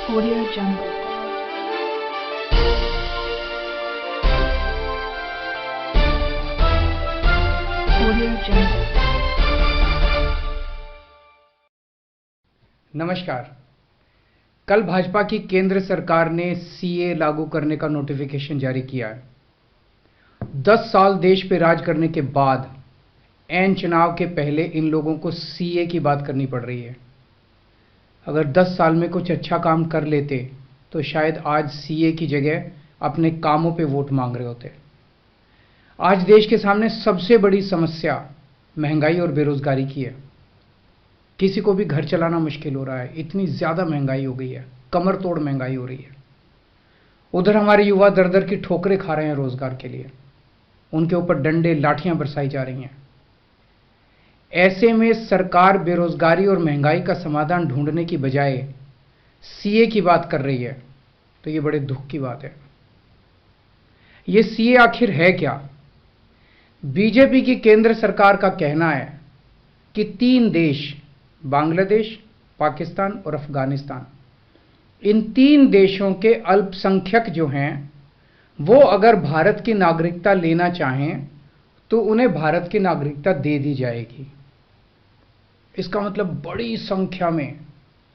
Audio Jungle. Audio Jungle. नमस्कार। कल भाजपा की केंद्र सरकार ने सीए लागू करने का नोटिफिकेशन जारी किया है। 10 साल देश पे राज करने के बाद ऐन चुनाव के पहले इन लोगों को सीए की बात करनी पड़ रही है। अगर 10 साल में कुछ अच्छा काम कर लेते तो शायद आज सीए की जगह अपने कामों पे वोट मांग रहे होते। आज देश के सामने सबसे बड़ी समस्या महंगाई और बेरोजगारी की है। किसी को भी घर चलाना मुश्किल हो रहा है, इतनी ज़्यादा महंगाई हो गई है, कमर तोड़ महंगाई हो रही है। उधर हमारे युवा दर दर की ठोकरें खा रहे हैं रोजगार के लिए, उनके ऊपर डंडे लाठियां बरसाई जा रही हैं। ऐसे में सरकार बेरोजगारी और महंगाई का समाधान ढूंढने की बजाय सीए की बात कर रही है, तो ये बड़े दुख की बात है। ये सीए आखिर है क्या? बीजेपी की केंद्र सरकार का कहना है कि 3 देश, बांग्लादेश, पाकिस्तान और अफगानिस्तान, इन 3 देशों के अल्पसंख्यक जो हैं वो अगर भारत की नागरिकता लेना चाहें तो उन्हें भारत की नागरिकता दे दी जाएगी। इसका मतलब बड़ी संख्या में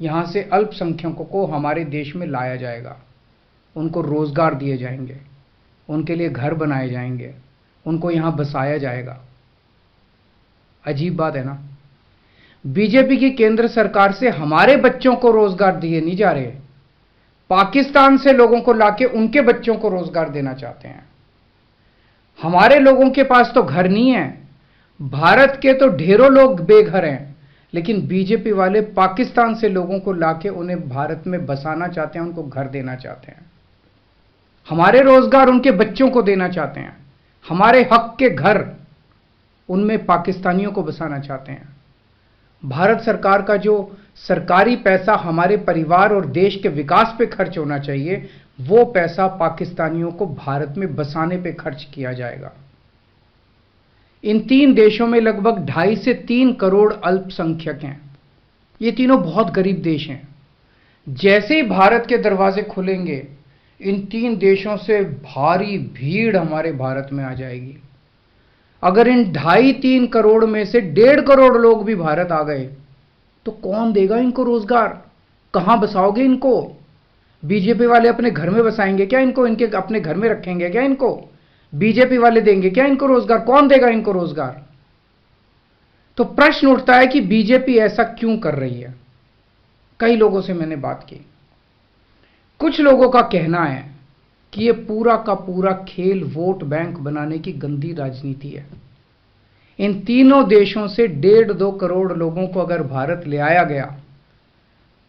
यहां से अल्पसंख्यकों को हमारे देश में लाया जाएगा, उनको रोजगार दिए जाएंगे, उनके लिए घर बनाए जाएंगे, उनको यहां बसाया जाएगा। अजीब बात है ना। बीजेपी की केंद्र सरकार से हमारे बच्चों को रोजगार दिए नहीं जा रहे, पाकिस्तान से लोगों को लाके उनके बच्चों को रोजगार देना चाहते हैं। हमारे लोगों के पास तो घर नहीं है, भारत के तो ढेरों लोग बेघर हैं, लेकिन बीजेपी वाले पाकिस्तान से लोगों को लाके उन्हें भारत में बसाना चाहते हैं, उनको घर देना चाहते हैं। हमारे रोजगार उनके बच्चों को देना चाहते हैं, हमारे हक के घर उनमें पाकिस्तानियों को बसाना चाहते हैं। भारत सरकार का जो सरकारी पैसा हमारे परिवार और देश के विकास पे खर्च होना चाहिए, वो पैसा पाकिस्तानियों को भारत में बसाने पे खर्च किया जाएगा। इन 3 देशों में लगभग 2.5 से 3 करोड़ अल्पसंख्यक हैं। ये तीनों बहुत गरीब देश हैं। जैसे ही भारत के दरवाजे खुलेंगे, इन 3 देशों से भारी भीड़ हमारे भारत में आ जाएगी। अगर इन 2.5-3 करोड़ में से 1.5 करोड़ लोग भी भारत आ गए तो कौन देगा इनको रोजगार? कहां बसाओगे इनको? बीजेपी वाले अपने घर में बसाएंगे क्या इनको? इनके अपने घर में रखेंगे क्या इनको? बीजेपी वाले देंगे क्या इनको रोजगार? कौन देगा इनको रोजगार? तो प्रश्न उठता है कि बीजेपी ऐसा क्यों कर रही है। कई लोगों से मैंने बात की, कुछ लोगों का कहना है कि यह पूरा का पूरा खेल वोट बैंक बनाने की गंदी राजनीति है। इन तीनों देशों से 1.5-2 करोड़ लोगों को अगर भारत ले आया गया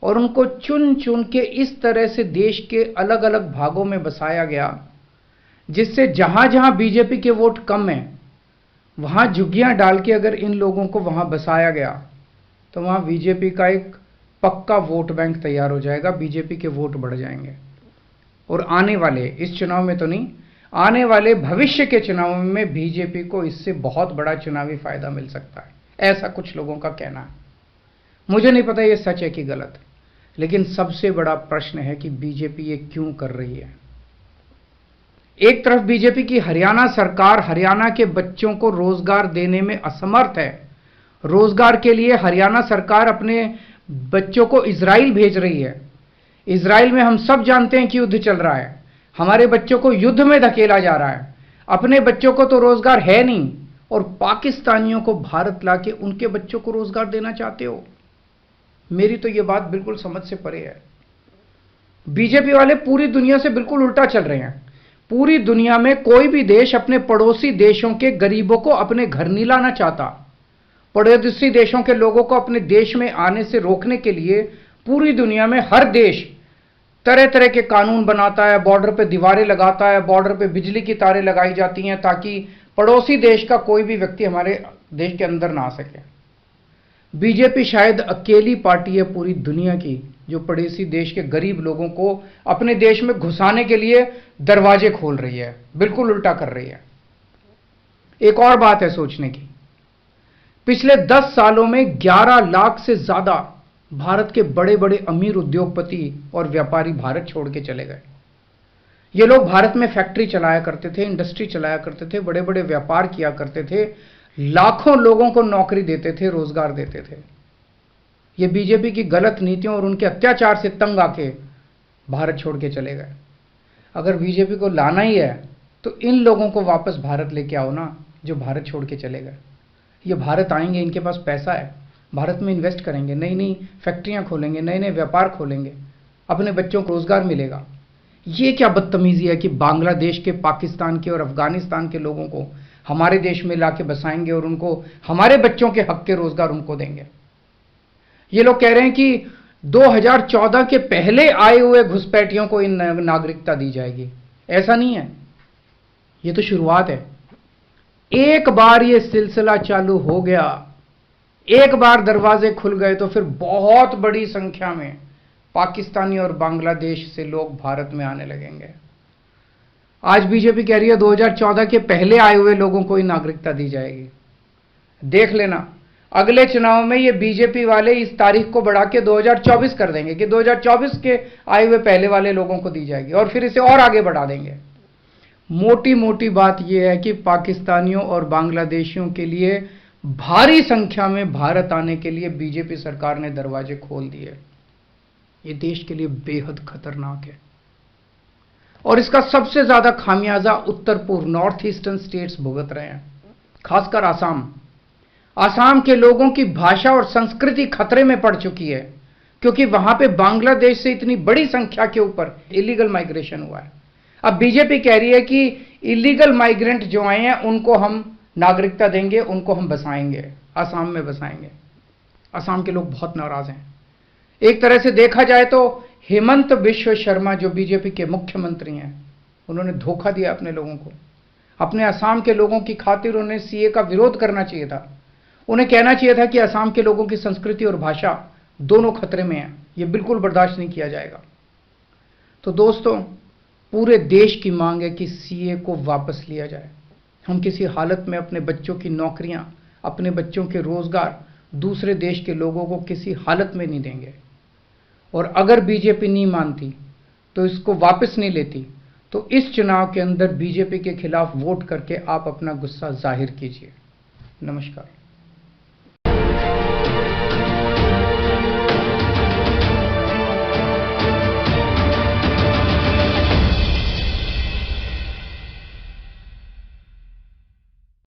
और उनको चुन चुन के इस तरह से देश के अलग अलग भागों में बसाया गया, जिससे जहां जहां बीजेपी के वोट कम हैं वहां झुग्गियां डाल के अगर इन लोगों को वहां बसाया गया तो वहां बीजेपी का एक पक्का वोट बैंक तैयार हो जाएगा, बीजेपी के वोट बढ़ जाएंगे। और आने वाले इस चुनाव में तो नहीं, आने वाले भविष्य के चुनाव में बीजेपी को इससे बहुत बड़ा चुनावी फायदा मिल सकता है, ऐसा कुछ लोगों का कहना है। मुझे नहीं पता ये सच है कि गलत, लेकिन सबसे बड़ा प्रश्न है कि बीजेपी ये क्यों कर रही है। एक तरफ बीजेपी की हरियाणा सरकार हरियाणा के बच्चों को रोजगार देने में असमर्थ है। रोजगार के लिए हरियाणा सरकार अपने बच्चों को इजराइल भेज रही है। इजराइल में हम सब जानते हैं कि युद्ध चल रहा है, हमारे बच्चों को युद्ध में धकेला जा रहा है। अपने बच्चों को तो रोजगार है नहीं और पाकिस्तानियों को भारत लाके उनके बच्चों को रोजगार देना चाहते हो। मेरी तो यह बात बिल्कुल समझ से परे है। बीजेपी वाले पूरी दुनिया से बिल्कुल उल्टा चल रहे हैं। पूरी दुनिया में कोई भी देश अपने पड़ोसी देशों के गरीबों को अपने घर नहीं लाना चाहता। पड़ोसी देशों के लोगों को अपने देश में आने से रोकने के लिए पूरी दुनिया में हर देश तरह तरह के कानून बनाता है, बॉर्डर पे दीवारें लगाता है, बॉर्डर पे बिजली की तारें लगाई जाती हैं ताकि पड़ोसी देश का कोई भी व्यक्ति हमारे देश के अंदर ना आ सके। बीजेपी शायद अकेली पार्टी है पूरी दुनिया की जो पड़ोसी देश के गरीब लोगों को अपने देश में घुसाने के लिए दरवाजे खोल रही है, बिल्कुल उल्टा कर रही है। एक और बात है सोचने की, पिछले 10 सालों में 11 लाख से ज्यादा भारत के बड़े बड़े अमीर उद्योगपति और व्यापारी भारत छोड़ के चले गए। ये लोग भारत में फैक्ट्री चलाया करते थे, इंडस्ट्री चलाया करते थे, बड़े बड़े व्यापार किया करते थे, लाखों लोगों को नौकरी देते थे, रोजगार देते थे। ये बीजेपी की गलत नीतियों और उनके अत्याचार से तंग आके भारत छोड़ के चले गए। अगर बीजेपी को लाना ही है तो इन लोगों को वापस भारत लेके आओ ना, जो भारत छोड़ के चले गए। ये भारत आएंगे, इनके पास पैसा है, भारत में इन्वेस्ट करेंगे, नई नई फैक्ट्रियां खोलेंगे, नए नए व्यापार खोलेंगे, अपने बच्चों को रोजगार मिलेगा। ये क्या बदतमीजी है कि बांग्लादेश के, पाकिस्तान के और अफगानिस्तान के लोगों को हमारे देश में लाके बसाएंगे और उनको हमारे बच्चों के हक के रोजगार उनको देंगे। ये लोग कह रहे हैं कि 2014 के पहले आए हुए घुसपैठियों को इन नागरिकता दी जाएगी। ऐसा नहीं है, ये तो शुरुआत है। एक बार ये सिलसिला चालू हो गया, एक बार दरवाजे खुल गए तो फिर बहुत बड़ी संख्या में पाकिस्तानी और बांग्लादेश से लोग भारत में आने लगेंगे। आज बीजेपी कह रही है 2014 के पहले आए हुए लोगों को ही नागरिकता दी जाएगी। देख लेना, अगले चुनाव में ये बीजेपी वाले इस तारीख को बढ़ा के 2024 कर देंगे कि 2024 के आए हुए पहले वाले लोगों को दी जाएगी और फिर इसे और आगे बढ़ा देंगे। मोटी मोटी बात यह है कि पाकिस्तानियों और बांग्लादेशियों के लिए भारी संख्या में भारत आने के लिए बीजेपी सरकार ने दरवाजे खोल दिए। ये देश के लिए बेहद खतरनाक है और इसका सबसे ज्यादा खामियाजा उत्तर पूर्व, नॉर्थ ईस्टर्न स्टेट्स भुगत रहे हैं, खासकर आसाम। आसाम के लोगों की भाषा और संस्कृति खतरे में पड़ चुकी है क्योंकि वहां पे बांग्लादेश से इतनी बड़ी संख्या के ऊपर इलीगल माइग्रेशन हुआ है। अब बीजेपी कह रही है कि इलीगल माइग्रेंट जो आए हैं उनको हम नागरिकता देंगे, उनको हम बसाएंगे, आसाम में बसाएंगे। आसाम के लोग बहुत नाराज हैं। एक तरह से देखा जाए तो हेमंत बिश्व शर्मा जो बीजेपी के मुख्यमंत्री हैं, उन्होंने धोखा दिया अपने लोगों को। अपने असम के लोगों की खातिर उन्हें सीए का विरोध करना चाहिए था। उन्हें कहना चाहिए था कि असम के लोगों की संस्कृति और भाषा दोनों खतरे में है, यह बिल्कुल बर्दाश्त नहीं किया जाएगा। तो दोस्तों, पूरे देश की मांग है कि सीए को वापस लिया जाए। हम किसी हालत में अपने बच्चों की नौकरियां, अपने बच्चों के रोजगार दूसरे देश के लोगों को किसी हालत में नहीं देंगे। और अगर बीजेपी नहीं मानती तो इसको वापस नहीं लेती तो इस चुनाव के अंदर बीजेपी के खिलाफ वोट करके आप अपना गुस्सा जाहिर कीजिए। नमस्कार।